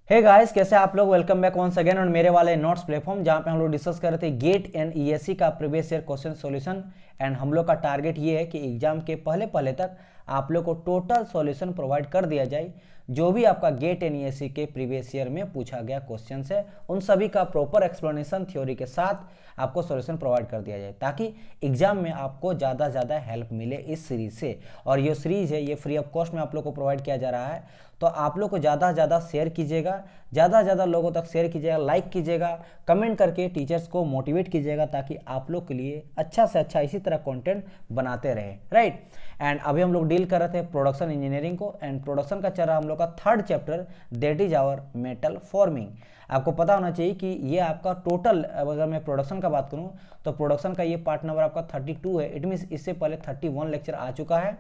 Hey guys, कैसे आप लोग। वेलकम बैक वंस अगेन और मेरे वाले नोट्स प्लेटफॉर्म जहां पे हम लोग डिस्कस कर रहे थे गेट एंड ईएससी का previous year question solution. And हम लोग का टारगेट ये है कि एग्जाम के पहले पहले तक आप लोग को टोटल सॉल्यूशन प्रोवाइड कर दिया जाए। जो भी आपका गेट एंड ईएससी के प्रीवियस ईयर में पूछा गया क्वेश्चन है उन सभी का प्रॉपर एक्सप्लेनेशन थ्योरी के साथ आपको सॉल्यूशन प्रोवाइड कर दिया जाए, ताकि एग्जाम में आपको ज़्यादा से ज़्यादा हेल्प मिले इस सीरीज से। और ये सीरीज है, ये फ्री ऑफ कॉस्ट में आप लोग को प्रोवाइड किया जा रहा है। तो आप लोग को ज़्यादा से ज़्यादा शेयर कीजिएगा, ज़्यादा से ज़्यादा लोगों तक शेयर कीजिएगा, लाइक कीजिएगा, कमेंट करके टीचर्स को मोटिवेट कीजिएगा, ताकि आप लोग के लिए अच्छा से अच्छा इसी तरह कंटेंट बनाते रहे, राइट। एंड अभी हम लोग डील कर रहे थे प्रोडक्शन इंजीनियरिंग को, एंड प्रोडक्शन का चल रहा हम लोग का third chapter, that is our metal forming. आपको पता होना चाहिए कि ये आपका टोटल, अगर मैं प्रोडक्शन का बात करूँ तो प्रोडक्शन का ये पार्ट नंबर आपका 32 है। इट मीन्स इससे पहले 31 लेक्चर आ चुका है।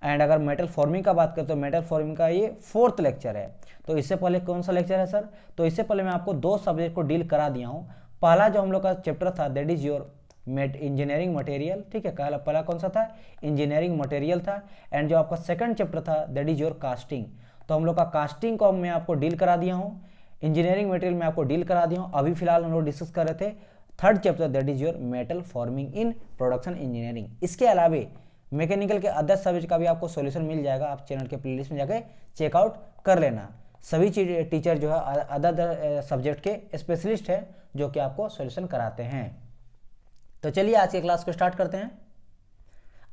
एंड अगर मेटल फॉर्मिंग का बात करें तो मेटल फॉर्मिंग का ये 4th लेक्चर है। तो इससे पहले कौन सा लेक्चर है सर? तो इससे पहले मैं आपको 2 सब्जेक्ट को डील करा दिया हूँ। पहला जो हम लोग का चैप्टर था that is your engineering material, ठीक है। पहला कौन सा था? इंजीनियरिंग मटेरियल था। एंड जो आपका सेकंड चैप्टर था दैट इज योर कास्टिंग। तो हम लोग का कास्टिंग को मैं आपको डील करा दिया हूँ, इंजीनियरिंग मटेरियल में आपको डील करा दिया हूँ। अभी फिलहाल हम लोग डिस्कस कर रहे थे third chapter that is your metal forming in production engineering. इसके अलावा मैकेनिकल के अदर सब्जेक्ट का भी आपको सॉल्यूशन मिल जाएगा, आप चैनल के प्लेलिस्ट में जाके चेकआउट कर लेना। सभी टीचर जो है अदर सब्जेक्ट के स्पेशलिस्ट है जो कि आपको सॉल्यूशन कराते हैं। तो चलिए आज के क्लास को स्टार्ट करते हैं।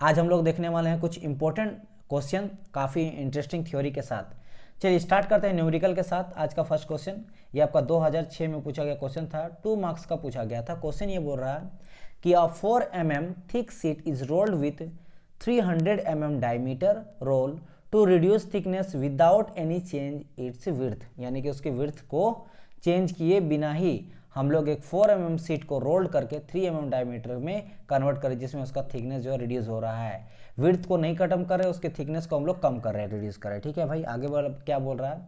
आज हम लोग देखने वाले हैं कुछ इंपॉर्टेंट क्वेश्चन काफ़ी इंटरेस्टिंग थ्योरी के साथ। चलिए स्टार्ट करते हैं न्यूमेरिकल के साथ। आज का फर्स्ट क्वेश्चन ये आपका 2006 में पूछा गया क्वेश्चन था, 2 मार्क्स का पूछा गया था। क्वेश्चन ये बोल रहा है कि a 4 mm thick sheet is rolled with 300 mm diameter roll to reduce thickness without any change its width, यानी कि उसकी विड्थ को चेंज किए बिना ही हम लोग एक 4 mm शीट को रोल्ड करके 3 mm डायमीटर में कन्वर्ट करें, जिसमें उसका थिकनेस जो है रिड्यूस हो रहा है। विड्थ को नहीं खत्म कर रहे, उसके थिकनेस को हम लोग कम कर रहे हैं, रिड्यूस कर रहे हैं, ठीक है भाई। आगे क्या बोल रहा है?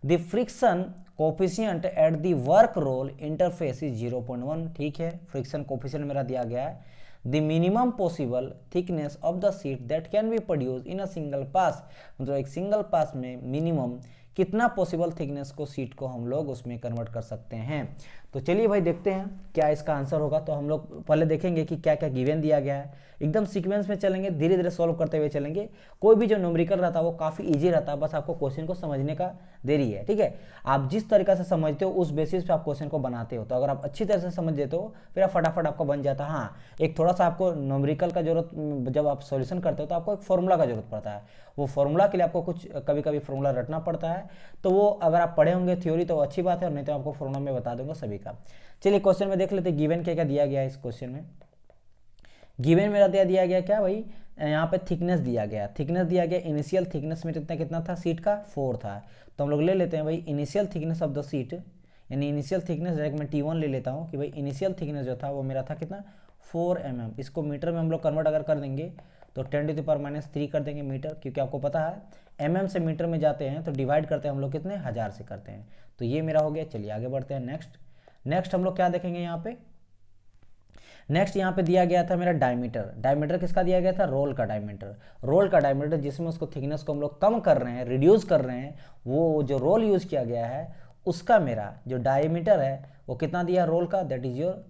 The friction coefficient at the work roll interface is 0.1, ठीक है। फ्रिक्शन कोफिशियंट मेरा दिया गया है। The minimum possible thickness of the sheet that can be produce in a single pass, मतलब एक सिंगल पास में मिनिमम कितना पॉसिबल थिकनेस को शीट को हम लोग उसमें कन्वर्ट कर सकते हैं। तो चलिए भाई देखते हैं क्या इसका आंसर होगा। तो हम लोग पहले देखेंगे कि क्या क्या गिवन दिया गया है, एकदम सीक्वेंस में चलेंगे, धीरे धीरे सॉल्व करते हुए चलेंगे। कोई भी जो न्यूमेरिकल रहता है वो काफ़ी इजी रहता है, बस आपको क्वेश्चन को समझने का देरी है, ठीक है। आप जिस तरीका से समझते हो उस बेसिस पे आप क्वेश्चन को बनाते हो। तो अगर आप अच्छी तरह से समझ देते हो फिर आप फटाफट आपको बन जाता है। हाँ, एक थोड़ा सा आपको न्यूमेरिकल का जरूरत, जब आप सॉल्यूशन करते हो तो आपको एक फॉर्मूला का जरूरत पड़ता है। वो फॉर्मूला के लिए आपको कुछ कभी कभी फॉर्मूला रटना पड़ता है। तो वो अगर आप पढ़े होंगे थ्योरी तो अच्छी बात है, और नहीं तो आपको फॉर्मूला में बता दूंगा सभी का। चलिए क्वेश्चन में देख लेते हैं गिवन क्या क्या दिया गया है। इस क्वेश्चन में गिवन मेरा दिया गया क्या भाई, यहाँ पे थिकनेस दिया गया। थिकनेस दिया गया, इनिशियल थिकनेस में कितना था सीट का? 4 था। तो हम लोग ले लेते हैं भाई initial thickness of the seat, यानी इनिशियल थिकनेस डायरेक्ट मैं T1 ले लेता हूँ कि भाई इनिशियल थिकनेस जो था वो मेरा था कितना? 4 mm। इसको मीटर में हम लोग कन्वर्ट अगर कर देंगे तो 10⁻³ कर देंगे मीटर, क्योंकि आपको पता है mm से मीटर में जाते हैं तो डिवाइड करते हैं हम लोग कितने? 1000 से करते हैं। तो ये मेरा हो गया। चलिए आगे बढ़ते हैं। नेक्स्ट हम लोग क्या देखेंगे यहाँ पे? नेक्स्ट यहाँ पे दिया गया था मेरा डायमीटर। डायमीटर किसका दिया गया था? रोल का डायमीटर। रोल का डायमीटर जिसमें उसको थिकनेस को हम लोग कम कर रहे हैं, रिड्यूस कर रहे हैं, वो जो रोल यूज किया गया है उसका मेरा जो डायमीटर है वो कितना दिया रोल का? दैट इज योर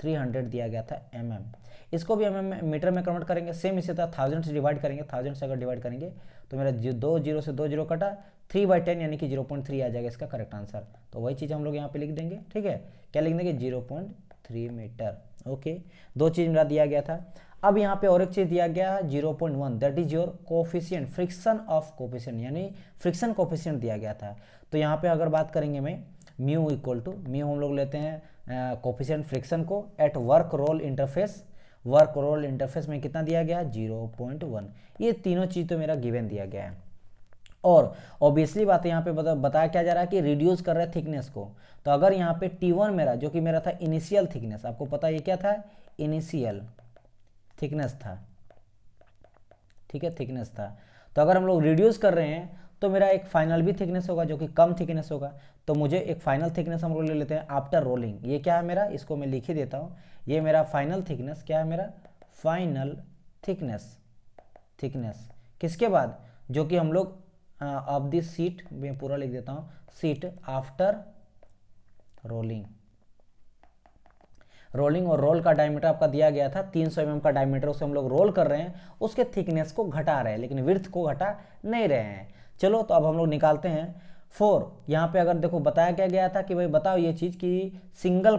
300 दिया गया था mm। इसको भी mm मीटर में कन्वर्ट करेंगे, सेम इसी तरह 1000 से डिवाइड करेंगे। 1000 से अगर डिवाइड करेंगे तो मेरा 2 0 से 2 0 कटा, 3/10 यानी कि 0.3 आ जाएगा इसका करेक्ट आंसर। तो वही चीज़ हम लोग यहाँ पे लिख देंगे, ठीक है। क्या लिख देंगे? 0.3 मीटर। ओके, 2 चीज़ मेरा दिया गया था। अब यहाँ पे और एक चीज़ दिया गया है 0.1, that is your coefficient, friction of coefficient, यानी फ्रिक्शन कोफिशिएंट दिया गया था। तो यहाँ पे अगर बात करेंगे में म्यू इक्वल टू म्यू हम लोग लेते हैं कोफिशिएंट फ्रिक्शन को at work roll interface. Work roll interface में कितना दिया गया? 0.1। ये तीनों चीज़ तो मेरा गिवन दिया गया है। और ऑब्वियसली बात है यहाँ पे बताया क्या जा रहा है कि रिड्यूस कर रहा है थिकनेस को। तो अगर यहाँ पे T1 मेरा जो कि मेरा था इनिशियल थिकनेस, आपको पता है ये क्या था? इनिशियल थिकनेस था, ठीक है, थिकनेस था। तो अगर हम लोग रिड्यूस कर रहे हैं तो मेरा एक फाइनल भी थिकनेस होगा जो कि कम थिकनेस होगा। तो मुझे एक फाइनल थिकनेस हम लोग ले लेते हैं आफ्टर रोलिंग। ये क्या है मेरा? इसको मैं लिख ही देता हूँ। ये मेरा फाइनल थिकनेस क्या है? मेरा फाइनल थिकनेस किसके बाद? जो कि हम लोग ऑफ द सीट, मैं पूरा लिख देता हूँ, सीट आफ्टर रोलिंग। रोलिंग और रोल का डायमीटर आपका दिया गया था 300 mm का डायमीटर, उसे हम लोग रोल कर रहे हैं, उसके थिकनेस को घटा रहे हैं लेकिन विड्थ को घटा नहीं रहे हैं। चलो तो अब हम लोग निकालते हैं 4। यहाँ पे अगर देखो बताया क्या गया था कि भाई बताओ ये चीज़ कि सिंगल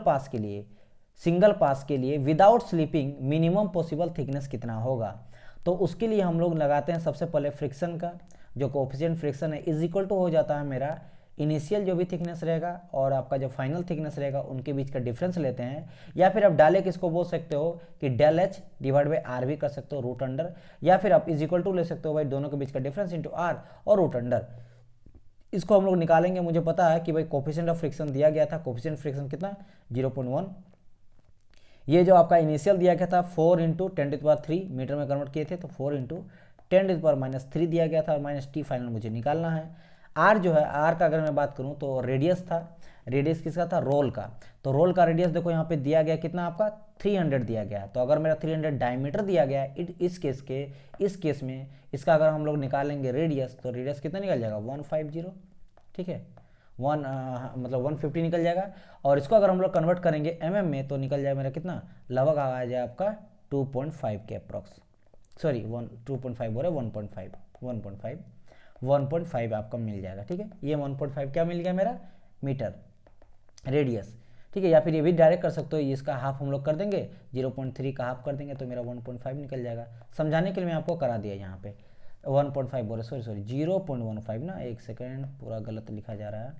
पास के लिए without sleeping minimum possible thickness कितना होगा। तो उसके लिए हम लोग लगाते हैं सबसे पहले फ्रिक्शन का, जो कोएफिशिएंट फ्रिक्शन है इज इक्वल टू हो जाता है मेरा इनिशियल जो भी थिकनेस रहेगा और आपका जो फाइनल थिकनेस रहेगा उनके बीच का डिफरेंस लेते हैं, या फिर आप डायरेक्ट इसको बोल सकते हो कि del H divide by R भी कर सकते हो रूट अंडर, या फिर आप इज इक्वल टू ले सकते हो भाई दोनों के बीच का डिफरेंस इंटू आर और रूट अंडर। इसको हम लोग निकालेंगे, मुझे पता है कि भाई कोएफिशिएंट ऑफ फ्रिक्शन दिया गया था, कोएफिशिएंट फ्रिक्शन कितना 0.1, ये जो आपका इनिशियल दिया गया था 4 इंटू 10⁻³ मीटर में कन्वर्ट किए थे, तो 4 इंटू 10⁻³ दिया गया था और माइनस टी फाइनल मुझे निकालना है। आर जो है, आर का अगर मैं बात करूं तो रेडियस था, रेडियस किसका था, रोल का। तो रोल का रेडियस देखो यहाँ पे दिया गया कितना आपका 300 दिया गया, तो अगर मेरा 300 डायमीटर दिया गया है इस केस में इसका अगर हम लोग निकालेंगे रेडियस, तो रेडियस कितना निकल जाएगा 150, ठीक है, मतलब 150 निकल जाएगा। और इसको अगर हम लोग कन्वर्ट करेंगे mm में तो निकल जाएगा मेरा कितना, लगभग आ जाए आपका 2.5 के अप्रॉक्स, सॉरी 2.5 बोल रहे 1.5 आपका मिल जाएगा, ठीक है। ये 1.5 क्या मिल गया मेरा मीटर रेडियस, ठीक है। या फिर ये भी डायरेक्ट कर सकते हो, इसका हाफ हम लोग कर देंगे, 0.3 का हाफ कर देंगे तो मेरा 1.5 निकल जाएगा। समझाने के लिए मैं आपको करा दिया यहाँ पे 1.5 बोले, सॉरी 0.15 ना, एक सेकेंड पूरा गलत लिखा जा रहा है,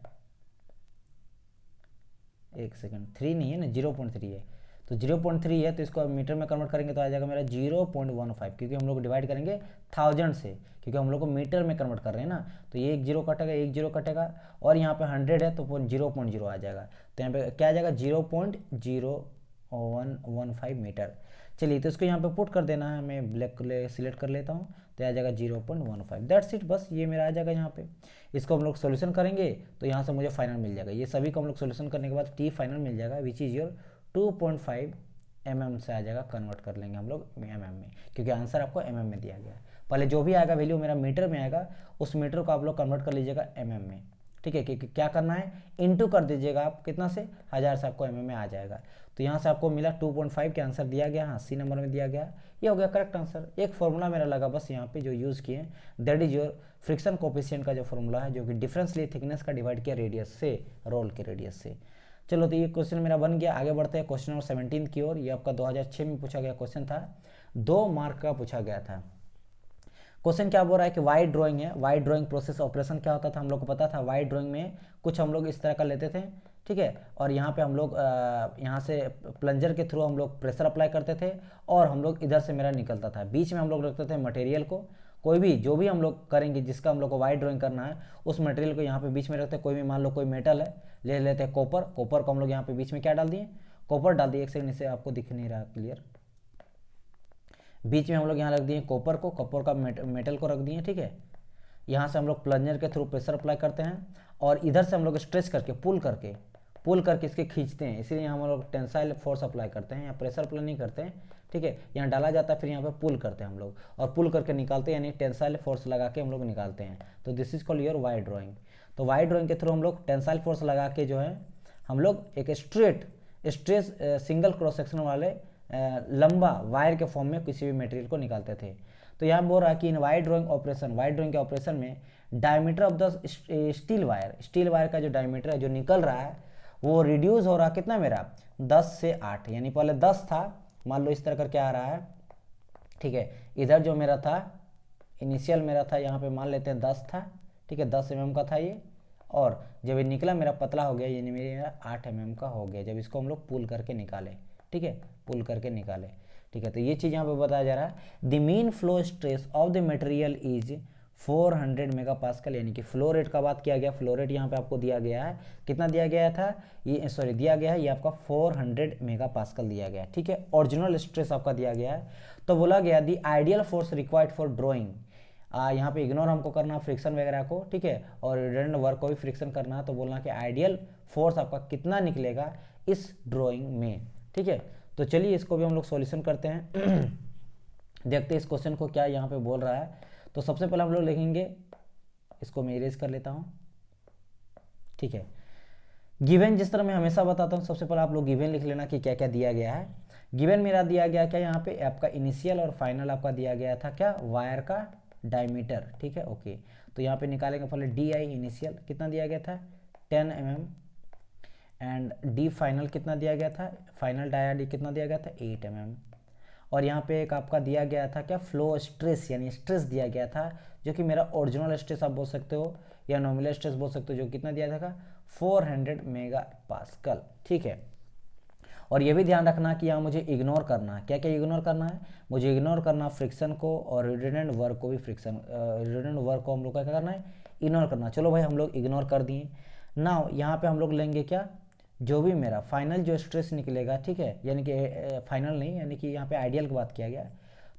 एक सेकेंड, 3 नहीं है ना 0.3 है, तो 0.3 है तो इसको मीटर में कन्वर्ट करेंगे तो आ जाएगा मेरा 0.15, क्योंकि हम लोग डिवाइड करेंगे 1000 से, क्योंकि हम लोग को मीटर में कन्वर्ट कर रहे हैं ना, तो ये एक जीरो कटेगा, एक जीरो कटेगा, और यहाँ पे 100 है तो 0.0 आ जाएगा, तो यहाँ पे क्या आ जाएगा 0.0115 मीटर। चलिए तो इसको यहाँ पे पुट कर देना है, मैं ब्लैक सिलेक्ट कर लेता हूँ, तो आ जाएगा 0.15, दैट्स इट, बस ये मेरा आ जाएगा यहाँ पे। इसको हम लोग सोल्यूशन करेंगे तो यहाँ से मुझे फाइनल मिल जाएगा, ये सभी को हम लोग सोल्यूशन करने के बाद टी फाइनल मिल जाएगा विच इज़ योर 2.5 mm से आ जाएगा, कन्वर्ट कर लेंगे हम लोग mm में, क्योंकि आंसर आपको mm में दिया गया है। पहले जो भी आएगा वैल्यू मेरा मीटर में आएगा, उस मीटर को आप लोग कन्वर्ट कर लीजिएगा mm में, ठीक है। क्योंकि क्या करना है, इनटू कर दीजिएगा आप कितना से 1000 से, आपको mm में आ जाएगा। तो यहाँ से आपको मिला 2.5 के आंसर दिया गया, हाँ सी नंबर में दिया गया, ये हो गया करेक्ट आंसर। एक फॉर्मूला मेरा लगा बस यहाँ पे जो यूज़ किए, that is your friction coefficient का जो फॉर्मूला है, जो कि डिफरेंस लिए थिकनेस का डिवाइड किया रेडियस से, रोल के रेडियस से। चलो तो ये क्वेश्चन मेरा बन गया। आगे बढ़ते हैं क्वेश्चन नंबर 17 की ओर। ये आपका 2006 में पूछा गया क्वेश्चन था, 2 मार्क का पूछा गया था। क्वेश्चन क्या बोल रहा है कि वाइड ड्राइंग है, वाइड ड्राइंग प्रोसेस ऑपरेशन क्या होता था हम लोग को पता था। वाइड ड्राइंग में कुछ हम लोग इस तरह का लेते थे, ठीक है, और यहाँ पे हम लोग यहाँ से प्लंजर के थ्रू हम लोग प्रेशर अप्लाई करते थे और हम लोग इधर से मेरा निकलता था। बीच में हम लोग रखते थे मटेरियल को, कोई भी जो भी हम लोग करेंगे जिसका हम लोग को वाइड ड्राइंग करना है उस मटेरियल को यहाँ पे बीच में रखते हैं। कोई भी मान लो कोई मेटल है, ले लेते हैं कॉपर, कॉपर को हम लोग यहाँ पे बीच में क्या डाल दिए, कॉपर डाल दिए। एक सेकंड, इसे आपको दिख नहीं रहा क्लियर, बीच में हम लोग यहाँ रख दिए कॉपर को, कॉपर का मेटल को रख दिए, ठीक है। यहाँ से हम लोग प्लंजर के थ्रू प्रेशर अप्लाई करते हैं और इधर से हम लोग स्ट्रेच करके पुल करके इसके खींचते हैं, इसीलिए हम लोग टेंसाइल फोर्स अप्लाई करते हैं, यहाँ प्रेशर अप्लाई नहीं करते हैं, ठीक है। यहाँ डाला जाता है, फिर यहाँ पे पुल करते हैं हम लोग और पुल करके निकालते हैं, यानी टेंसाइल फोर्स लगा के हम लोग निकालते हैं। तो this is called your wide drawing. तो वाइड ड्राइंग के थ्रू हम लोग टेंसाइल फोर्स लगा के जो है हम लोग एक स्ट्रेट सिंगल क्रॉस सेक्शन वाले लंबा वायर के फॉर्म में किसी भी मटेरियल को निकालते थे। तो यहाँ बोल रहा है कि इन wide drawing operation, wide drawing के ऑपरेशन में diameter of the steel wire का जो डायमीटर है जो निकल रहा है वो रिड्यूस हो रहा है कितना मेरा 10 से 8, यानी पहले 10 था, मान लो इस तरह करके आ रहा है, ठीक है। इधर जो मेरा था इनिशियल मेरा था यहाँ पे मान लेते हैं 10 था, ठीक है, 10 mm का था ये, और जब ये निकला मेरा पतला हो गया, यानी मेरा 8 mm का हो गया जब इसको हम लोग पुल करके निकाले, ठीक है, पुल करके निकाले, ठीक है। तो ये चीज़ यहाँ पे बताया जा रहा है the mean flow stress of the material is 400 megapascal, यानी कि फ्लो रेट का बात किया गया। फ्लो रेट यहाँ पे आपको दिया गया है, कितना दिया गया था, ये सॉरी दिया गया है ये आपका 400 मेगापास्कल दिया गया है, ठीक है। ओरिजिनल स्ट्रेस आपका दिया गया है। तो बोला गया the ideal force required for drawing, यहाँ पे इग्नोर हमको करना फ्रिक्शन वगैरह को, ठीक है, और रिडंडेंट वर्क को भी फ्रिक्शन करना है। तो बोलना कि आइडियल फोर्स आपका कितना निकलेगा इस ड्रॉइंग में, ठीक है। तो चलिए इसको भी हम लोग सॉल्यूशन करते हैं देखते हैं इस क्वेश्चन को क्या यहाँ पे बोल रहा है। तो सबसे पहले हम लोग लिखेंगे इसको मैं इरेज कर लेता हूँ, ठीक है। गिवन जिस तरह मैं हमेशा बताता हूँ, सबसे पहले आप लोग गिवन लिख लेना कि क्या क्या दिया गया है। गिवन मेरा दिया गया क्या, यहाँ पे आपका इनिशियल और फाइनल आपका दिया गया था क्या, वायर का डायमीटर, ठीक है, ओके। तो यहाँ पे निकालेंगे पहले डी आई इनिशियल कितना दिया गया था 10 mm, एंड डी फाइनल कितना दिया गया था, फाइनल डाया कितना दिया गया था 8 mm। और यहाँ पे एक आपका दिया गया था क्या, फ्लो स्ट्रेस यानी स्ट्रेस दिया गया था, जो कि मेरा ओरिजिनल स्ट्रेस आप बोल सकते हो या नॉमिनल स्ट्रेस बोल सकते हो, जो कितना दिया था 400 मेगा पास्कल, ठीक है। और ये भी ध्यान रखना कि यहाँ मुझे इग्नोर करना है, क्या क्या इग्नोर करना है, मुझे इग्नोर करना फ्रिक्शन को और रिडंडेंट वर्क को भी, फ्रिक्शन रिडंडेंट वर्क को हम लोग का क्या करना है, इग्नोर करना। चलो भाई हम लोग इग्नोर कर दिए। नाउ यहाँ पे हम लोग लेंगे क्या, जो भी मेरा फाइनल जो स्ट्रेस निकलेगा, ठीक है, यानी कि फाइनल नहीं, यानी कि यहाँ पे आइडियल की बात किया गया,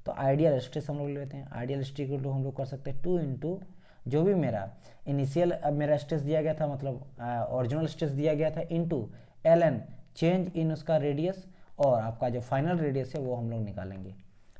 तो आइडियल स्ट्रेस हम लोग लेते हैं। आइडियल स्ट्रेस को हम लोग कर सकते हैं 2 इंटू जो भी मेरा इनिशियल अब मेरा स्ट्रेस दिया गया था, मतलब ओरिजिनल स्ट्रेस दिया गया था, इंटू ln चेंज इन उसका रेडियस, और आपका जो फाइनल रेडियस है वो हम लोग निकालेंगे,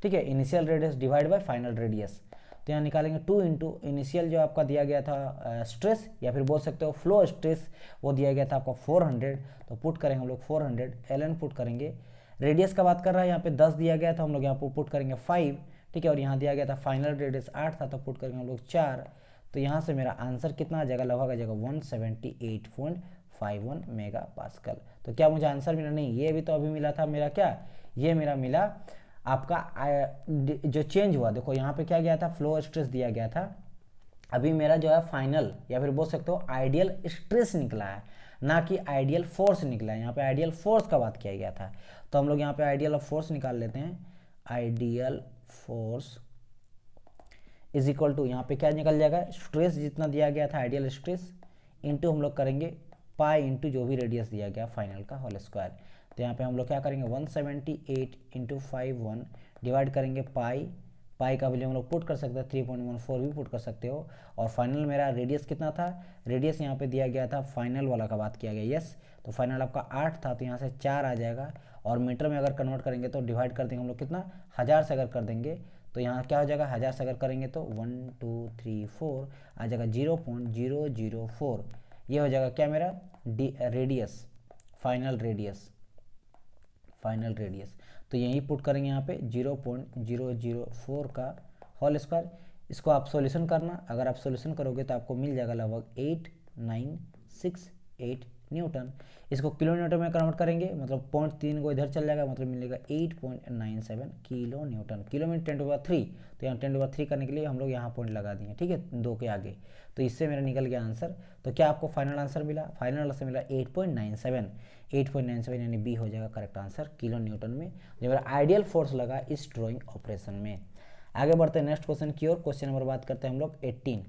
ठीक है। Initial radius divide by final radius, तो यहाँ निकालेंगे 2 इंटू इनिशियल जो आपका दिया गया था स्ट्रेस, या फिर बोल सकते हो फ्लो स्ट्रेस, वो दिया गया था आपका 400, तो पुट करेंगे हम लोग 400, ln पुट करेंगे। रेडियस का बात कर रहा है यहाँ पे 10 दिया गया था, हम लोग यहाँ पर पुट करेंगे 5, ठीक है। और यहाँ दिया गया था फाइनल रेडियस 8 था, तो पुट करेंगे हम लोग 4। तो यहाँ से मेरा आंसर कितना आ जाएगा, लगभग आ जाएगा 178.51 मेगा पास्कल। तो क्या मुझे आंसर मिला, नहीं, ये भी तो अभी मिला था मेरा, क्या ये मेरा मिला आपका जो चेंज हुआ, देखो यहाँ पे क्या गया था, फ्लो स्ट्रेस दिया गया था, अभी मेरा जो है फाइनल या फिर बोल सकते हो आइडियल स्ट्रेस निकला है, ना कि आइडियल फोर्स निकला है। यहाँ पे आइडियल फोर्स का बात किया गया था, तो हम लोग यहाँ पे आइडियल ऑफ फोर्स निकाल लेते हैं। Ideal force is equal to, यहाँ पे क्या निकल जाएगा, स्ट्रेस जितना दिया गया था आइडियल स्ट्रेस, इंटू हम लोग करेंगे पाई इंटू जो भी रेडियस दिया गया फाइनल का होल स्क्वायर। तो यहाँ पे हम लोग क्या करेंगे 178 इंटू 51 डिवाइड करेंगे पाई, पाई का वैल्यू हम लोग पुट कर सकते हैं 3.14 भी पुट कर सकते हो। और फाइनल मेरा रेडियस कितना था, रेडियस यहाँ पे दिया गया था फाइनल वाला का बात किया गया, यस। तो फाइनल आपका 8 था, तो यहाँ से 4 आ जाएगा, और मीटर में अगर कन्वर्ट करेंगे तो डिवाइड कर देंगे हम लोग कितना, 1000 से अगर कर देंगे तो यहाँ क्या हो जाएगा, 1000 से अगर करेंगे तो 1 2 3 4 आ जाएगा 0.004, ये हो जाएगा क्या मेरा radius, final radius, final radius. तो यही पुट करेंगे यहाँ पे 0.004 का होल स्क्वायर। इसको आप सॉल्यूशन करना, अगर आप सॉल्यूशन करोगे तो आपको मिल जाएगा लगभग 8968 न्यूटन। इसको किलो न्यूटन में कन्वर्ट करेंगे, मतलब 0.3 को इधर चल जाएगा, मतलब मिलेगा 8.97 किलो न्यूटन। किलो में 10⁻3, तो यहाँ 10⁻3 करने के लिए हम लोग यहाँ पॉइंट लगा दिए, ठीक है, 2 के आगे। तो इससे मेरा निकल गया आंसर। तो क्या आपको फाइनल आंसर मिला, फाइनल आंसर मिला 8.97 यानी बी हो जाएगा करेक्ट आंसर किलो न्यूटन में, जो मेरा आइडियल फोर्स लगा इस ड्राइंग ऑपरेशन में। आगे बढ़ते हैं नेक्स्ट क्वेश्चन की ओर। क्वेश्चन नंबर बात करते हैं हम लोग 18।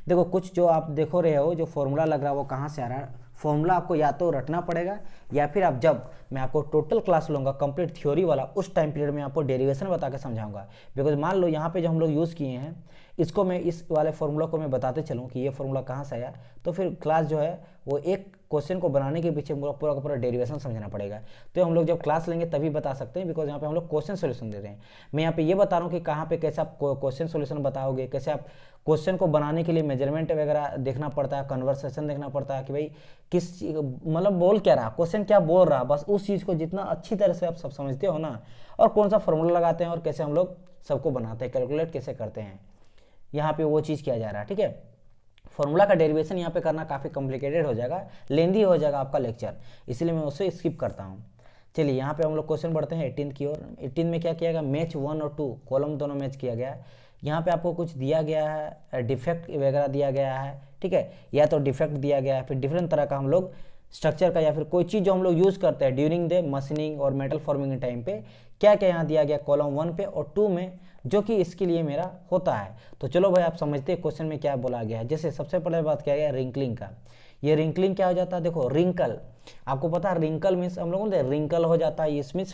देखो कुछ जो आप देखो रहे हो, जो फॉर्मूला लग रहा है वो कहाँ से आ रहा है, फॉर्मूला आपको या तो रटना पड़ेगा, या फिर आप जब मैं आपको टोटल क्लास लूँगा कंप्लीट थ्योरी वाला, उस टाइम पीरियड में आपको डेरिवेशन बता के समझाऊंगा। बिकॉज मान लो यहाँ पे जो हम लोग यूज़ किए हैं, इसको मैं इस वाले फॉर्मूला को मैं बताते चलूँ कि ये फॉर्मूला कहाँ से आया, तो फिर क्लास जो है वो एक क्वेश्चन को बनाने के पीछे पूरा का पूरा डेरिवेशन समझना पड़ेगा। तो हम लोग जब क्लास लेंगे तभी बता सकते हैं, बिकॉज यहाँ पे हम लोग क्वेश्चन सोल्यूशन दे रहे हैं। मैं यहाँ पे ये बता रहा हूँ कि कहाँ पे कैसे आप क्वेश्चन सोल्यूशन बताओगे, कैसे आप क्वेश्चन को बनाने के लिए मेजरमेंट वगैरह देखना पड़ता है, कन्वर्सेशन देखना पड़ता है कि भाई किस मतलब बोल क्या रहा, क्वेश्चन क्या बोल रहा, बस उस चीज़ को जितना अच्छी तरह से आप सब समझते हो ना, और कौन सा फॉर्मूला लगाते हैं और कैसे हम लोग सबको बनाते हैं, कैलकुलेट कैसे करते हैं, यहाँ पे वो चीज़ किया जा रहा है, ठीक है। फॉर्मूला का डेरिवेशन यहाँ पे करना काफ़ी कॉम्प्लिकेटेड हो जाएगा, लेंदी हो जाएगा आपका लेक्चर, इसलिए मैं उसे स्किप करता हूँ। चलिए यहाँ पे हम लोग क्वेश्चन बढ़ते हैं 18 की ओर। 18 में क्या किया गया, मैच 1 और 2 कॉलम दोनों मैच किया गया। यहाँ पे आपको कुछ दिया गया है, डिफेक्ट वगैरह दिया गया है, ठीक है, या तो डिफेक्ट दिया गया है, फिर डिफरेंट तरह का हम लोग स्ट्रक्चर का या फिर कोई चीज़ जो हम लोग यूज़ करते हैं ड्यूरिंग द मशीनिंग और मेटल फॉर्मिंग के टाइम पे, क्या क्या यहाँ दिया गया कॉलम 1 पे और 2 में, जो कि इसके लिए मेरा होता है। तो चलो भाई आप समझते हैं क्वेश्चन में क्या बोला गया है। जैसे सबसे पहले बात किया गया रिंकलिंग का। ये रिंकलिंग क्या हो जाता है, देखो रिंकल, आपको पता है रिंकल मीन्स हम लोगों ने रिंकल हो जाता है, इस मीन्स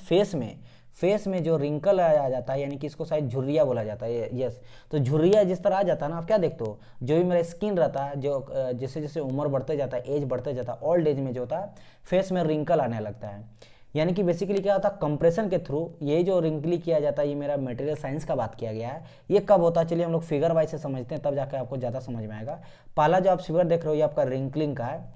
फेस में जो रिंकल आ जाता है, यानी कि इसको शायद झुर्रिया बोला जाता है, यस। तो झुर्रिया जिस तरह आ जाता है ना, आप क्या देखते हो, जो भी मेरा स्किन रहता है, जो जैसे जैसे उम्र बढ़ते जाता है, एज बढ़ते जाता है, ओल्ड एज में जो होता है फेस में रिंकल आने लगता है। यानी कि बेसिकली क्या होता है, कंप्रेशन के थ्रू ये जो रिंकली किया जाता है, ये मेरा मटेरियल साइंस का बात किया गया है। ये कब होता है, चलिए हम लोग फिगर वाइज से समझते हैं, तब जाकर आपको ज़्यादा समझ में आएगा। पहला जो आप फिगर देख रहे हो ये आपका रिंकलिंग का है।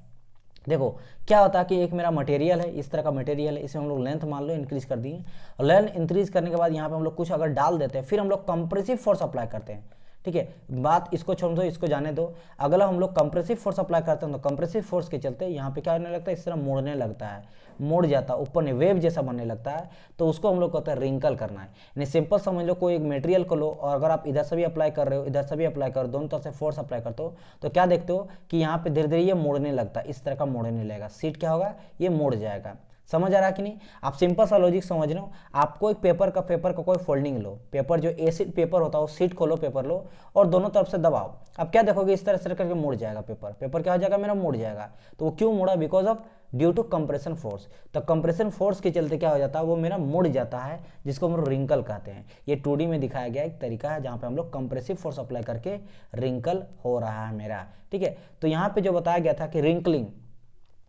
देखो क्या होता है कि एक मेरा मटेरियल है, इस तरह का मटेरियल है, इसमें हम लोग लेंथ मान लो इंक्रीज कर दिए, और लेंथ इंक्रीज करने के बाद यहाँ पे हम लोग कुछ अगर डाल देते हैं, फिर हम लोग कंप्रेसिव फोर्स अप्लाई करते हैं। ठीक है, बात इसको छोड़ दो, इसको जाने दो। अगला हम लोग कंप्रेसिव फोर्स अप्लाई करते हैं, तो कंप्रेसिव फोर्स के चलते यहाँ पे क्या होने लगता है, इस तरह मुड़ने लगता है, मुड़ जाता है, ऊपर ने वेव जैसा बनने लगता है, तो उसको हम लोग कहते हैं रिंकल करना है। यानी सिंपल समझ लो, कोई एक मटेरियल को लो और अगर आप इधर से भी अप्लाई कर रहे हो, इधर से भी अप्लाई कर, दोनों तरफ से फोर्स अप्लाई करते हो, तो क्या देखते हो कि यहाँ पे धीरे धीरे ये मुड़ने लगता है, इस तरह का मुड़ने लगेगा, सीट क्या होगा, ये मुड़ जाएगा। समझ आ रहा कि नहीं? आप सिंपल सा लॉजिक समझ रहे हो। आपको एक पेपर का कोई फोल्डिंग लो, पेपर जो एसिड पेपर होता है, सीट खोलो, पेपर लो और दोनों तरफ से दबाओ। अब क्या देखोगे, इस तरह से करके मुड़ जाएगा पेपर क्या हो जाएगा, मेरा मुड़ जाएगा। तो वो क्यों मुड़ा, because of due to compression force. तो कंप्रेशन फोर्स के चलते क्या हो जाता है, वो मेरा मुड़ जाता है, जिसको हम लोग रिंकल कहते हैं। ये 2D में दिखाया गया एक तरीका है जहाँ पे हम लोग कंप्रेसिव फोर्स अप्लाई करके रिंकल हो रहा है मेरा। ठीक है, तो यहाँ पे जो बताया गया था कि रिंकलिंग,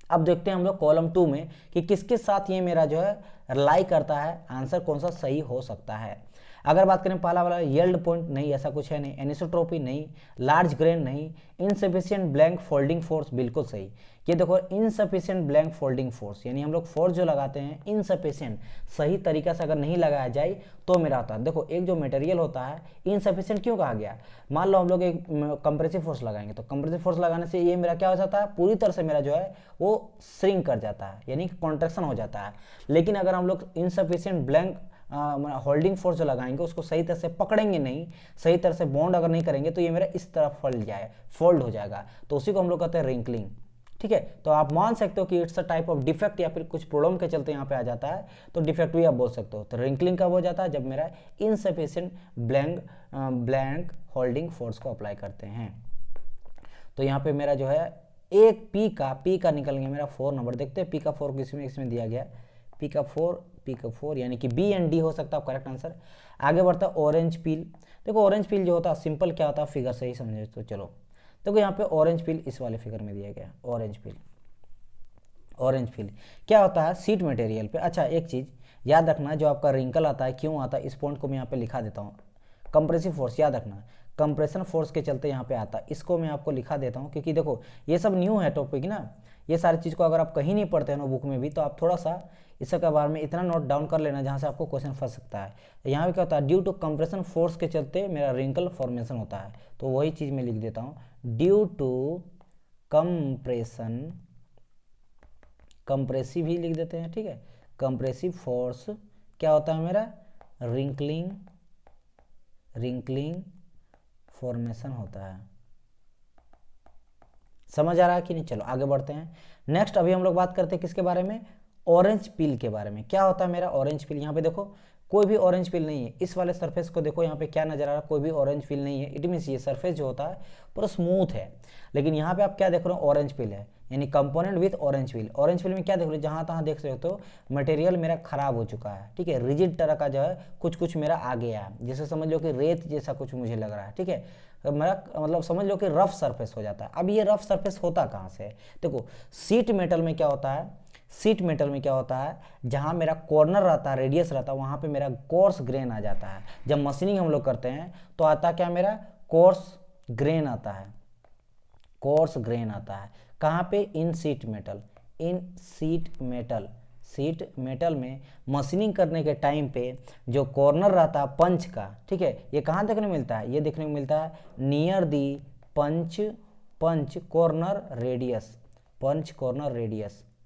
अब देखते हैं हम लोग कॉलम 2 में कि किसके साथ ये मेरा जो है रिलाई करता है, आंसर कौन सा सही हो सकता है। अगर बात करें पहला वाला, यील्ड पॉइंट नहीं, ऐसा कुछ है नहीं, एनिसोट्रोपी नहीं, लार्ज ग्रेन नहीं, इनसफिशिएंट ब्लैंक फोल्डिंग फोर्स बिल्कुल सही। ये देखो इनसफिशिएंट ब्लैंक फोल्डिंग फोर्स, यानी हम लोग फोर्स जो लगाते हैं इनसफिशिएंट, सही तरीका से अगर नहीं लगाया जाए तो मेरा होता है। देखो एक जो मटेरियल होता है इनसफिशिएंट क्यों कहा गया, मान लो हम लोग एक कंप्रेसिव फोर्स लगाएंगे, तो कंप्रेसिव फोर्स लगाने से ये मेरा क्या हो जाता है, पूरी तरह से मेरा जो है वो श्रिंक कर जाता है, यानी कॉन्ट्रैक्शन हो जाता है। लेकिन अगर हम लोग इनसफिशिएंट ब्लैंक होल्डिंग फोर्स जो लगाएंगे, उसको सही तरह से पकड़ेंगे नहीं, सही तरह से बॉन्ड अगर नहीं करेंगे, तो ये मेरा इस तरह फोल्ड हो जाएगा, तो उसी को हम लोग कहते हैं रिंकलिंग। ठीक है, तो आप मान सकते हो कि it's a type of defect, या फिर कुछ प्रॉब्लम के चलते यहाँ पे आ जाता है, तो डिफेक्ट भी आप बोल सकते हो। तो रिंकलिंग कब हो जाता है, जब मेरा इनसफिशिएंट ब्लैंक होल्डिंग फोर्स को अप्लाई करते हैं। तो यहाँ पे मेरा जो है एक पी का निकल गया मेरा 4 नंबर। देखते हैं पी का 4 इसमें दिया गया, पी का 4 यानी कि बी एंड डी हो सकता है करेक्ट आंसर। आगे बढ़ता है ऑरेंज पील। देखो ऑरेंज पील जो होता है सिंपल क्या होता है, फिगर से ही समझे तो चलो। देखो यहाँ पे ऑरेंज पील इस वाले फिगर में दिया गया, ऑरेंज पील क्या होता है, सीट मटेरियल पे। अच्छा एक चीज़ याद रखना, जो आपका रिंकल आता है क्यों आता है, इस पॉइंट को मैं यहाँ पे लिखा देता हूँ। कंप्रेसिव फोर्स याद रखना, कंप्रेशन फोर्स के चलते यहाँ पे आता है, इसको मैं आपको लिखा देता हूँ, क्योंकि देखो ये सब न्यू है टॉपिक ना, ये सारी चीज़ को अगर आप कहीं नहीं पढ़ते हैं ना बुक में भी, तो आप थोड़ा सा इसके बारे में इतना नोट डाउन कर लेना जहाँ से आपको क्वेश्चन फंस सकता है। यहाँ पे क्या होता है, ड्यू टू कंप्रेशन फोर्स के चलते मेरा रिंकल फॉर्मेशन होता है, तो वही चीज़ मैं लिख देता हूँ, ड्यू टू कंप्रेशन, कंप्रेसिव ही लिख देते हैं। ठीक है, कंप्रेसिव फोर्स क्या होता है मेरा, रिंकलिंग फॉर्मेशन होता है। समझ आ रहा है कि नहीं? चलो आगे बढ़ते हैं। नेक्स्ट अभी हम लोग बात करते हैं किसके बारे में, ऑरेंज पील के बारे में। क्या होता है मेरा ऑरेंज पील, यहाँ पे देखो कोई भी ऑरेंज पील नहीं है, इस वाले सरफेस को देखो यहाँ पे क्या नजर आ रहा है, कोई भी ऑरेंज पील नहीं है। इट मीन्स ये सरफेस जो होता है पूरा स्मूथ है, लेकिन यहाँ पे आप क्या देख रहे हो, ऑरेंज पील है, यानी component with orange peel. Orange peel में क्या देख रहे हो, जहाँ तहाँ देख सकते हो मटेरियल मेरा खराब हो चुका है। ठीक है, रिजिड तरह का जो है कुछ मेरा आ गया है, जैसे समझ लो कि रेत जैसा कुछ मुझे लग रहा है। ठीक है, मेरा मतलब समझ लो कि रफ सरफेस हो जाता है। अब ये रफ सरफेस होता कहाँ से है, देखो सीट मेटल में क्या होता है, सीट मेटल में क्या होता है, जहाँ मेरा कॉर्नर रहता है, रेडियस रहता है, वहाँ पे मेरा कोर्स ग्रेन आ जाता है। जब मशीनिंग हम लोग करते हैं तो आता क्या मेरा, कोर्स ग्रेन आता है, कोर्स ग्रेन आता है। कहाँ पे, इन सीट मेटल में मशीनिंग करने के टाइम पे जो कॉर्नर रहता है पंच का, ठीक है, ये कहाँ देखने को मिलता है, ये देखने को मिलता है near the punch corner radius.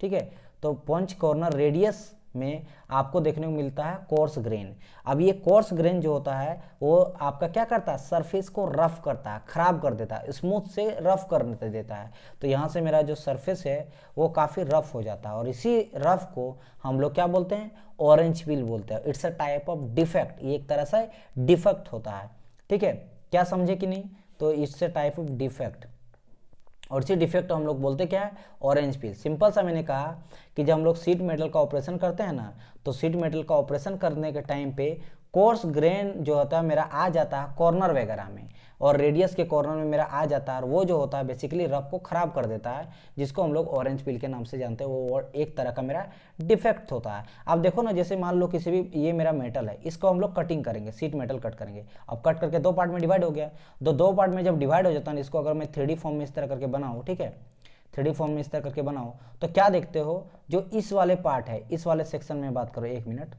ठीक है, तो पंच कॉर्नर रेडियस में आपको देखने को मिलता है कोर्स ग्रेन। अब ये कोर्स ग्रेन जो होता है वो आपका क्या करता है, सरफेस को रफ करता है, खराब कर देता है, स्मूथ से रफ कर देता है। तो यहाँ से मेरा जो सरफेस है वो काफ़ी रफ हो जाता है, और इसी रफ को हम लोग क्या बोलते हैं, ऑरेंज पील बोलते हैं। It's a type of defect, ये एक तरह से डिफेक्ट होता है। ठीक है, क्या समझे कि नहीं? तो it's a type of defect, और इसी डिफेक्ट हम लोग बोलते क्या है, ऑरेंज पील। सिंपल सा मैंने कहा कि जब हम लोग सीट मेटल का ऑपरेशन करते हैं ना, तो सीट मेटल का ऑपरेशन करने के टाइम पे कोर्स ग्रेन जो होता है मेरा आ जाता है कॉर्नर वगैरह में, और रेडियस के कॉर्नर में मेरा आ जाता है, और वो जो होता है बेसिकली रफ को ख़राब कर देता है, जिसको हम लोग ऑरेंज पील के नाम से जानते हैं। वो एक तरह का मेरा डिफेक्ट होता है। अब देखो ना, जैसे मान लो किसी भी, ये मेरा मेटल है, इसको हम लोग कटिंग करेंगे, सीट मेटल कट करेंगे। अब कट करके 2 पार्ट में डिवाइड हो गया, तो 2 पार्ट में जब डिवाइड हो जाता है, इसको अगर मैं 3D फॉर्म में इस तरह करके बनाऊँ, ठीक है, 3D फॉर्म में इस तरह करके बनाओ, तो क्या देखते हो, जो इस वाले पार्ट है, इस वाले सेक्शन में बात करो, 1 मिनट,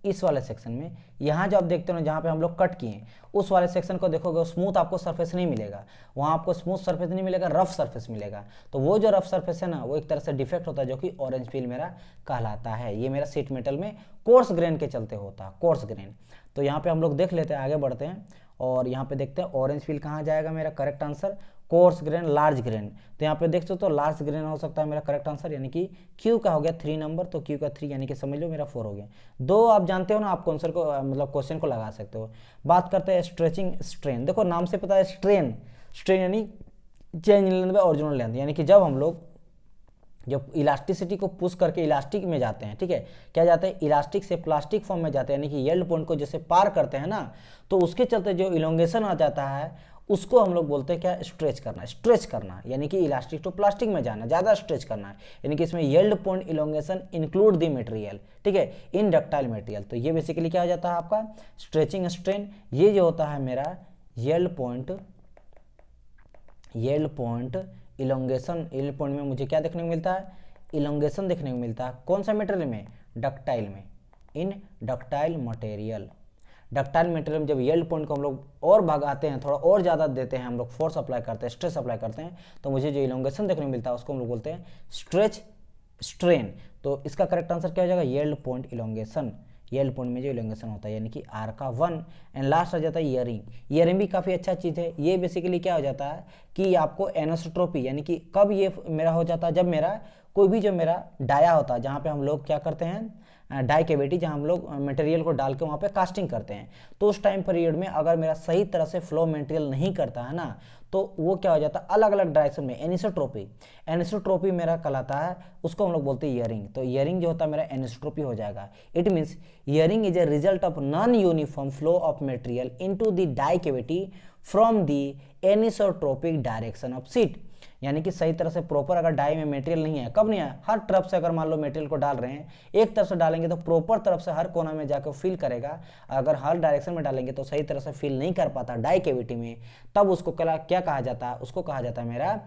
इस वाले सेक्शन में यहाँ जो आप देखते हो ना, जहाँ पे हम लोग कट किए, उस वाले सेक्शन को देखोगे, स्मूथ आपको सरफेस नहीं मिलेगा, वहाँ आपको स्मूथ सरफेस नहीं मिलेगा, रफ सरफेस मिलेगा। तो वो जो रफ सरफेस है ना, वो एक तरह से डिफेक्ट होता है, जो कि ऑरेंज पील मेरा कहलाता है। ये मेरा सीट मेटल में कोर्स ग्रेन के चलते होता है, कोर्स ग्रेन। तो यहाँ पे हम लोग देख लेते हैं, आगे बढ़ते हैं, और यहाँ पे देखते हैं ऑरेंज पील कहाँ जाएगा मेरा correct answer, coarse grain, large grain. तो यहाँ पे देख सकते हो, तो लार्ज ग्रेन हो सकता है मेरा करेक्ट आंसर, यानी कि क्यू का हो गया 3 नंबर, तो क्यू का 3 यानी कि समझ लो मेरा 4 हो गया। 2 आप जानते हो ना, आप आंसर को मतलब क्वेश्चन को लगा सकते हो। बात करते हैं स्ट्रेचिंग स्ट्रेन। देखो नाम से पता है, स्ट्रेन, स्ट्रेन यानी change in length bye original length, यानी कि जब हम लोग जब इलास्टिसिटी को पुश करके इलास्टिक में जाते हैं, ठीक है, क्या जाते हैं, इलास्टिक से प्लास्टिक फॉर्म में जाते हैं, यानी कि येल्ड पॉइंट को जैसे पार करते हैं ना, तो उसके चलते जो इलोंगेशन आ जाता है, उसको हम लोग बोलते हैं क्या, स्ट्रेच करना। स्ट्रेच करना यानी कि इलास्टिक टू प्लास्टिक में जाना, ज़्यादा स्ट्रेच करना है, यानी कि इसमें yield point elongation include the material, ठीक है, इन डक्टाइल मटेरियल। तो ये बेसिकली क्या हो जाता है आपका स्ट्रेचिंग स्ट्रेन। ये जो होता है मेरा yield point elongation, yield point में मुझे क्या देखने को मिलता है, इलोंगेशन देखने को मिलता है। कौन सा मटेरियल में, डक्टाइल में, इन डक्टाइल मटेरियल। डक्टाइल मटेरियल में जब येल्ड पॉइंट को हम लोग और भगाते हैं, थोड़ा और ज़्यादा देते हैं, हम लोग फोर्स अप्लाई करते हैं, स्ट्रेस अप्लाई करते हैं, तो मुझे जो इलोंगेशन देखने को मिलता है उसको हम लोग बोलते हैं स्ट्रेच स्ट्रेन। तो इसका करेक्ट आंसर क्या हो जाएगा, yield point elongation. Yield point में जो इलोंगेशन होता है, यानी कि आर का 1। एंड लास्ट आ जाता है ईयरिंग। ईयरिंग भी काफ़ी अच्छा चीज़ है। ये बेसिकली क्या हो जाता है कि आपको एनोसोट्रोपी, यानी कि कब ये मेरा हो जाता है, जब मेरा कोई भी जो मेरा डाया होता है, जहाँ पे हम लोग क्या करते हैं, डाई कैविटी, जहाँ हम लोग मटेरियल को डाल के वहाँ पे कास्टिंग करते हैं, तो उस टाइम पीरियड में अगर मेरा सही तरह से फ्लो मटेरियल नहीं करता है ना, तो वो क्या हो जाता है, अलग अलग डायरेक्शन में एनिसोट्रोपी, एनिसोट्रोपी मेरा कहलाता है, उसको हम लोग बोलते हैं ईयरिंग। तो ईयरिंग जो होता है मेरा एनिसोट्रोपी हो जाएगा। It means earing is a result of non uniform flow of material into the die cavity from the anisotropic direction of sheet. यानी कि सही तरह से प्रॉपर अगर डाई में मटेरियल नहीं है, कब नहीं है, हर तरफ से अगर मान लो मटेरियल को डाल रहे हैं, एक तरफ से डालेंगे तो प्रॉपर तरफ से हर कोना में जाकर फिल करेगा, अगर हर डायरेक्शन में डालेंगे तो सही तरह से फिल नहीं कर पाता डाई कैविटी में, तब उसको क्या कहा जाता है, उसको कहा जाता है मेरा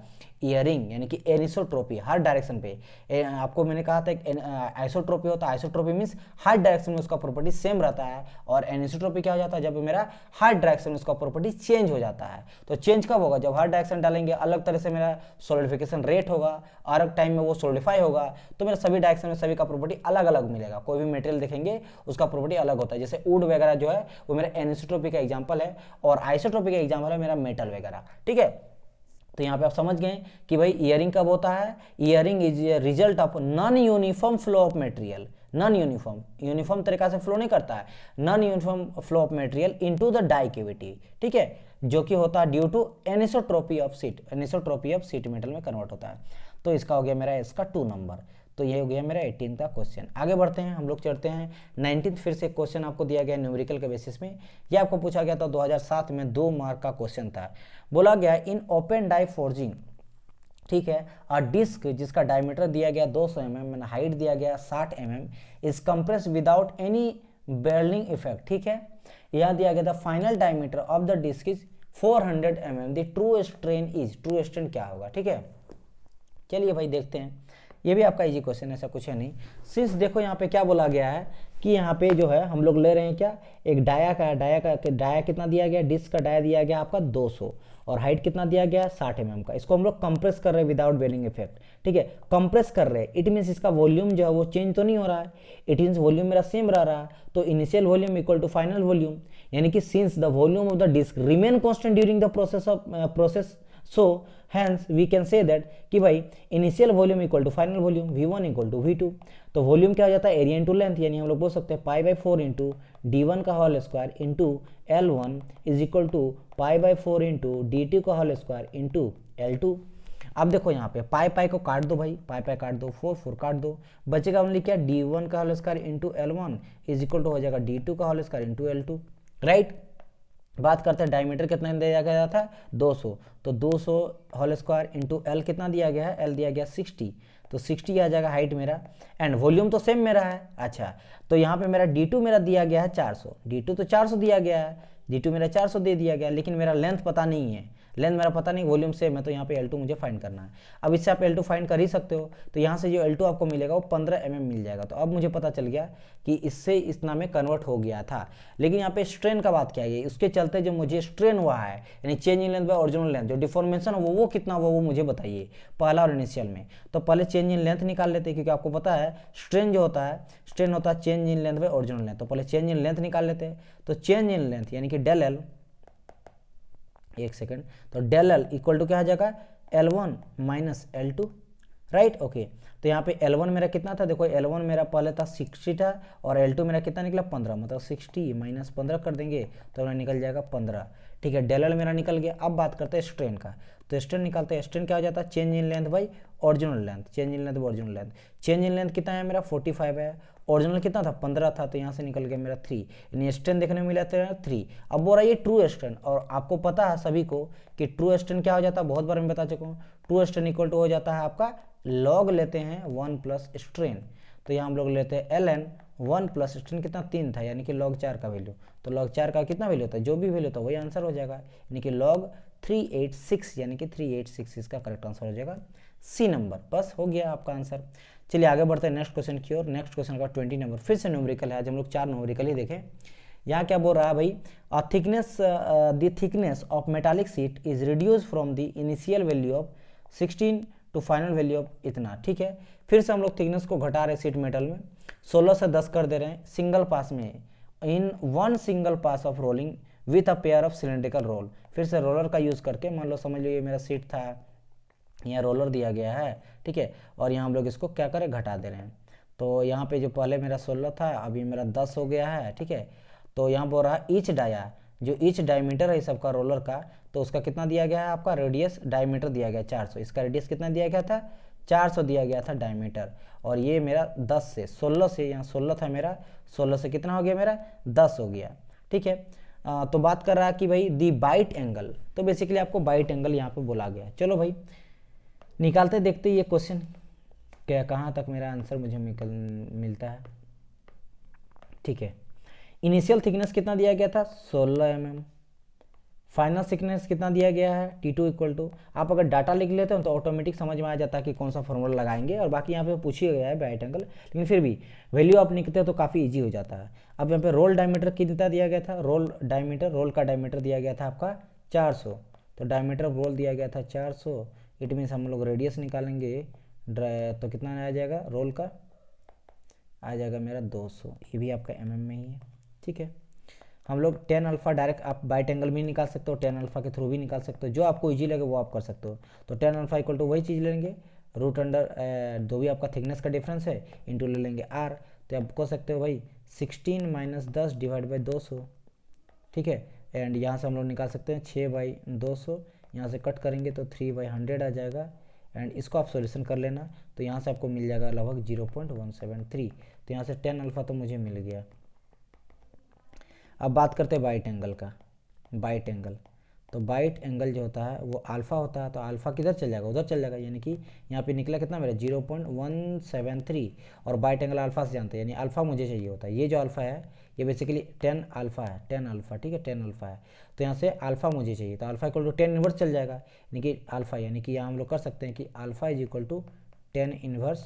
ईयरिंग, यानी कि एनिसोट्रोपी, हर डायरेक्शन पे। आपको मैंने कहा था आइसोट्रोपी होता है, आइसोट्रोपी मीन्स हर डायरेक्शन में उसका प्रॉपर्टी सेम रहता है, और एनिसोट्रोपी क्या हो जाता है, जब मेरा हर डायरेक्शन में उसका प्रॉपर्टी चेंज हो जाता है। तो चेंज कब होगा, जब हर डायरेक्शन डालेंगे, अलग तरह से मेरा सॉलिडिफिकेशन रेट होगा, अलग टाइम में वो सॉलिडिफाई होगा, तो मेरा सभी डायरेक्शन में सभी का प्रॉपर्टी अलग अलग मिलेगा। कोई भी मटेरियल देखेंगे उसका प्रॉपर्टी अलग होता है। जैसे वुड वगैरह जो है वो मेरा एनिसोट्रोपी का एग्जाम्पल है, और आइसोट्रोपी का एग्जाम्पल है मेरा मेटल वगैरह, ठीक है। तो यहाँ पे आप समझ गए कि भाई ईयरिंग कब होता है, earing is a result of non uniform flow of material, non uniform तरीका से फ्लो नहीं करता है, non uniform flow of material into the die cavity, ठीक है, जो कि होता है due to anisotropy of sheet metal में कन्वर्ट होता है। तो इसका हो गया मेरा इसका 2 नंबर। तो ये हो गया मेरा 18 का क्वेश्चन। आगे बढ़ते हैं, हम लोग चढ़ते हैं 19th। फिर से क्वेश्चन आपको दिया गया न्यूमेरिकल के बेसिस में। ये आपको पूछा गया था 2007 में, 2 मार्क का क्वेश्चन था। बोला गया इन ओपन डाई फोर्जिंग, ठीक है, अ डिस्क जिसका डायमीटर दिया गया 200 mm, हाइट दिया गया 60 mm, is compress without any welding effect, ठीक है। यहाँ दिया गया था final diameter of the disc is 400 mm, the true strain is, true strain क्या होगा, ठीक है। चलिए भाई देखते हैं, ये भी आपका इजी क्वेश्चन है, ऐसा कुछ है नहीं। सिंस देखो यहाँ पे क्या बोला गया है कि यहाँ पे जो है हम लोग ले रहे हैं क्या, एक डाया कितना दिया गया, डिस्क का डाया दिया गया आपका 200, और हाइट कितना दिया गया 60 mm का। इसको हम लोग कंप्रेस कर रहे हैं विदाउट बेलिंग इफेक्ट, ठीक है, कंप्रेस कर रहे हैं। इट मीन्स इसका वॉल्यूम जो है वो चेंज तो नहीं हो रहा है, इट मीन्स वॉल्यूम मेरा सेम रह रहा है। तो initial volume equal to final volume, यानी कि since the volume of the disc remain constant during the process, so hence we can say that कि भाई initial volume equal to final volume, V1 equal to V2। तो volume क्या हो जाता है, area into length, यानी हम लोग बोल सकते हैं π/4 इंटू D1 का whole square into L1 is equal to π/4 into D2 का होल स्क्वायर इंटू L2। अब देखो यहाँ पे पाई पाई को काट दो भाई, पाई पाई काट दो, 4 4 काट दो, बचेगा ओनली क्या, d1 का whole square into L1 is equal to हो जाएगा d2 का whole square into L2, right. बात करते हैं डायमीटर कितना दिया गया था 200, तो 200 होल स्क्वायर इंटू L कितना दिया गया है, L दिया गया 60, तो 60 आ जाएगा हाइट मेरा, एंड वॉल्यूम तो सेम मेरा है। अच्छा, तो यहाँ पे मेरा d2 मेरा दिया गया है 400, d2 तो 400 दिया गया है, d2 मेरा 400 दे दिया गया, लेकिन मेरा लेंथ पता नहीं है, लेंथ मेरा पता नहीं, वॉल्यूम सेम है, तो यहाँ पे L2 मुझे फाइंड करना है। अब इससे आप L2 फाइंड कर ही सकते हो, तो यहाँ से जो L2 आपको मिलेगा वो 15 mm मिल जाएगा। तो अब मुझे पता चल गया कि इससे इतना में कन्वर्ट हो गया था। लेकिन यहाँ पे स्ट्रेन का बात क्या है, उसके चलते जो मुझे स्ट्रेन हुआ है, यानी change in length bye original length, जो डिफॉर्मेशन वो कितना हुआ वो मुझे बताइए, पहला और इनिशियल में। तो पहले चेंज इन लेंथ निकाल लेते हैं, क्योंकि आपको पता है स्ट्रेन जो होता है, स्ट्रेन होता है change in length bye original length. तो पहले चेंज इन लेंथ निकाल लेते हैं। तो चेंज इन लेंथ यानी कि डेल एल, एक सेकेंड, तो डेल एल इक्वल टू क्या आ जाएगा, L1 minus L2, right. Okay, तो यहाँ पे L1 मेरा कितना था, देखो L1 मेरा पहले था 60 था, और L2 मेरा कितना निकला 15, मतलब 60 माइनस 15 कर देंगे तो मेरा निकल जाएगा 15, ठीक है। डेल एल मेरा निकल गया। अब बात करते हैं स्ट्रेन का, तो स्ट्रेन निकालते हैं। स्ट्रेन क्या हो जाता है, change in length by original length, change in length by original length. Change in length कितना है मेरा 45 है, ओरिजिनल कितना था 15 था, तो यहाँ से निकल गया मेरा 3, यानी स्ट्रेन देखने में मिला था 3। अब बोल रहा है ये ट्रू स्ट्रेन, और आपको पता है सभी को कि ट्रू स्ट्रेन क्या हो जाता है, बहुत बार मैं बता चुका हूँ, ट्रू स्ट्रेन इक्वल टू हो जाता है आपका लॉग लेते हैं 1 प्लस स्ट्रेन। तो यहाँ हम लोग लेते हैं ln 1 प्लस स्ट्रेन कितना 3 था, यानी कि log 4 का वैल्यू, तो log 4 का कितना वैल्यू होता है, जो भी वैल्यू होता है वही आंसर हो जाएगा, यानी कि log 386, यानी कि 386 इसका करेक्ट आंसर हो जाएगा सी नंबर। बस हो गया आपका आंसर। चलिए आगे बढ़ते हैं नेक्स्ट क्वेश्चन की ओर। नेक्स्ट क्वेश्चन का 20 नंबर, फिर से न्यूमेरिकल है, आज हम लोग 4 न्यूमेरिकल ही देखें। यहाँ क्या बोल रहा है भाई, the thickness of metallic sheet is reduce from the initial value of 16 to final value of इतना, ठीक है। फिर से हम लोग थिकनेस को घटा रहे हैं शीट मेटल में, 16 से 10 कर दे रहे हैं सिंगल पास में, in one single pass of rolling with a pair of cylindrical roll. फिर से रोलर का यूज़ करके, मान लो समझ लो ये मेरा शीट था, यहाँ रोलर दिया गया है, ठीक है, और यहाँ हम लोग इसको क्या करें, घटा दे रहे हैं। तो यहाँ पे जो पहले मेरा 16 था, अभी मेरा 10 हो गया है, ठीक है। तो यहाँ बोल रहा है ईच डाया, जो ईच डायमीटर है सबका रोलर का, तो उसका कितना दिया गया है, आपका रेडियस डायमीटर दिया गया 400, इसका रेडियस कितना दिया गया था 400 दिया गया था डायमीटर, और ये मेरा 10 से 16 से, यहाँ 16 था मेरा, 16 से कितना हो गया मेरा 10 हो गया, ठीक है। तो बात कर रहा है कि भाई दी बाइट एंगल, तो बेसिकली आपको बाइट एंगल यहाँ पे बोला गया। चलो भाई निकालते देखते ये क्वेश्चन क्या, कहाँ तक मेरा आंसर मुझे मिलता है, ठीक है। इनिशियल थिकनेस कितना दिया गया था 16 mm, फाइनल थिकनेस कितना दिया गया है T2 इक्वल टू, आप अगर डाटा लिख लेते हो तो ऑटोमेटिक समझ में आ जाता है कि कौन सा फॉर्मूला लगाएंगे, और बाकी यहाँ पे पूछ ही गया है बाइट एंगल, लेकिन फिर भी वैल्यू आप लिखते हो तो काफ़ी इजी हो जाता है। अब यहाँ पे रोल डायमीटर कितना दिया गया था, रोल का डायमीटर दिया गया था आपका 400, तो डायमीटर ऑफ रोल दिया गया था 400, इट मीन्स हम लोग रेडियस निकालेंगे, तो कितना आ जाएगा, रोल का आ जाएगा मेरा 200, ये भी आपका mm में ही है, ठीक है। हम लोग tan अल्फा डायरेक्ट आप बाइट एंगल भी निकाल सकते हो, tan अल्फा के थ्रू भी निकाल सकते हो, जो आपको इजी लगे वो आप कर सकते हो। तो tan अल्फा इक्वल टू वही चीज़ लेंगे, रूट अंडर जो भी आपका थिकनेस का डिफरेंस है इंटू ले लेंगे r, तो आप कह सकते हो भाई 16 माइनस 10 डिवाइड बाई 200, ठीक है। एंड यहाँ से हम लोग निकाल सकते हैं 6/200, यहाँ से कट करेंगे तो 3/100 आ जाएगा, एंड इसको आप सॉल्यूशन कर लेना, तो यहाँ से आपको मिल जाएगा लगभग 0.173, तो यहाँ से tan अल्फा तो मुझे मिल गया। अब बात करते हैं बाइट एंगल का, बाइट एंगल, तो बाइट एंगल जो होता है वो अल्फ़ा होता है, तो अल्फ़ा किधर चल जाएगा, उधर चल जाएगा, यानी कि यहाँ पे निकला कितना मेरा 0.173, और बाइट एंगल अल्फ़ा से जानते हैं, यानी अल्फ़ा मुझे चाहिए होता है, ये जो अल्फ़ा है ये बेसिकली 10 अल्फ़ा है, 10 अल्फ़ा, ठीक है, 10 अल्फ़ा है, तो यहाँ से अल्फ़ा मुझे चाहिए, तो अल्फ़ा इक्वल टू 10 इनवर्स चल जाएगा, यानी कि अल्फ़ा, यानी कि यहाँ हम लोग कर सकते हैं कि alpha is equal to 10 inverse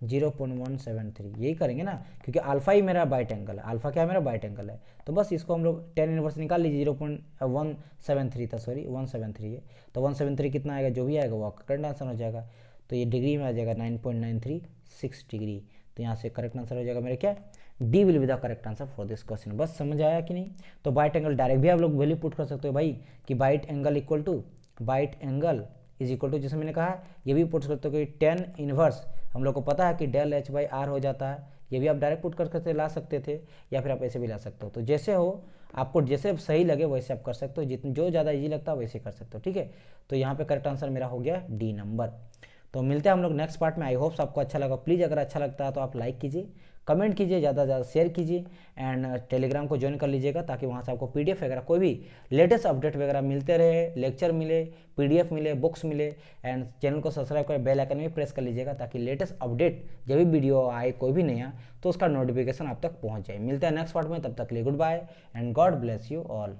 0.173, यही करेंगे ना, क्योंकि अल्फ़ा ही मेरा बाइट एंगल है, अल्फ़ा क्या है मेरा बाइट एंगल है, तो बस इसको हम लोग 10 इनवर्स निकाल लीजिए, 0.173 था, सॉरी 173 है, तो 173 कितना आएगा, जो भी आएगा वो आपका करेक्ट आंसर हो जाएगा, तो ये डिग्री में आ जाएगा 9.936 डिग्री, तो यहाँ से करेक्ट आंसर हो जाएगा मेरे क्या, D will be the correct answer for this question. बस समझ आया कि नहीं। तो बाइट एंगल डायरेक्ट भी आप लोग वैल्यू पुट कर सकते हो भाई, कि bite angle equal to, bite angle is equal to, जैसे मैंने कहा ये भी पुट करते हो कि 10 इनवर्स, हम लोग को पता है कि डेल h/r हो जाता है, ये भी आप डायरेक्ट पुट करके ला सकते थे, या फिर आप ऐसे भी ला सकते हो, तो जैसे हो आपको जैसे सही लगे वैसे आप कर सकते हो, जितने जो ज़्यादा इजी लगता है वैसे कर सकते हो, ठीक है। तो यहाँ पे करेक्ट आंसर मेरा हो गया डी नंबर। तो मिलते हैं हम लोग नेक्स्ट पार्ट में। आई होप्स आपको अच्छा लगा। प्लीज़ अगर अच्छा लगता है तो आप लाइक कीजिए, कमेंट कीजिए, ज़्यादा से ज़्यादा शेयर कीजिए एंड टेलीग्राम को ज्वाइन कर लीजिएगा, ताकि वहाँ से आपको पीडीएफ वगैरह कोई भी लेटेस्ट अपडेट वगैरह मिलते रहे, लेक्चर मिले, पीडीएफ मिले, बुक्स मिले। एंड चैनल को सब्सक्राइब कर बेल आइकन में प्रेस कर लीजिएगा, ताकि लेटेस्ट अपडेट जब भी वीडियो आए कोई भी नया तो उसका नोटिफिकेशन आप तक पहुँच जाए। मिलते हैं नेक्स्ट पार्ट में, तब तक के लिए good bye and God bless you all.